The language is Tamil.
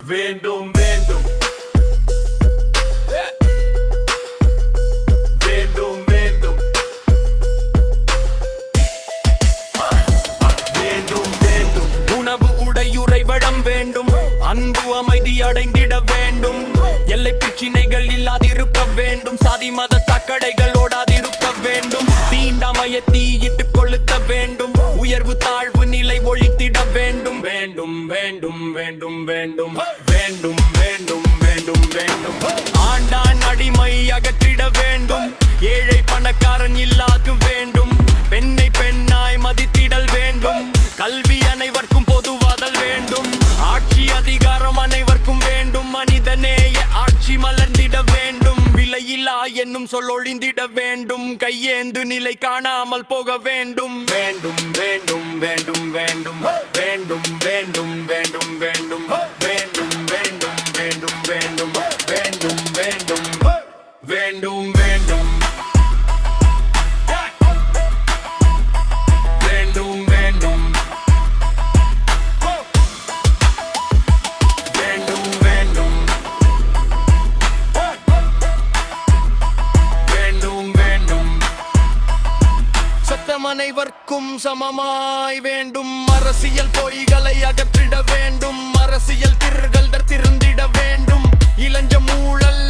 வேண்டும் வேண்டும் வேண்டும் வேண்டும் வேண்டும் வேண்டும் உணவு உடையுறை வளம் வேண்டும் அன்பு அமைதி அடைந்திட வேண்டும் எல்லை பிரச்சினைகள் இல்லாதிருக்க வேண்டும் சாதி மத தக்கடைகள் ஓடாதிருக்க வேண்டும் தீண்டாமையை தீயிட்டு கொளுத்த வேண்டும் உயர்வு தாழ்வு நிலை ஒழித்திட வேண்டும் வேண்டும் வேண்டும் வேண்டும் வேண்டும் வேண்டும் வேண்டும் வேண்டும் வேண்டும் ஆண்டான் அடிமை அகற்றிட வேண்டும் ஏழை பணக்காரன் இல்லாது வேண்டும் பெண்ணை பெண்ணாய் மதித்திடல் வேண்டும் கல்வி அனைவருக்கும் பொதுவாதல் வேண்டும் ஆட்சி அதிகாரம் அனைவருக்கும் வேண்டும் மனிதநேய ஆட்சி மலர்ந்திட வேண்டும் விலையில்லா என்னும் சொல்லொழிந்திட வேண்டும் கையேந்து நிலை காணாமல் போக வேண்டும் வேண்டும் வேண்டும் வேண்டும் வேண்டும் வேண்டும் வேண்டும் வேண்டும் வேண்டும் வேண்டும் வேண்டும் வேண்டும் வேண்டும் வேண்டும் வேண்டும் வேண்டும் வேண்டும் வேண்டும் வேண்டும் அனைவர்க்கும் சமமாய் வேண்டும் அரசியல் பொய்களை அகற்றிட வேண்டும் அரசியல் திருந்திட வேண்டும் இளஞ்ச மூழல்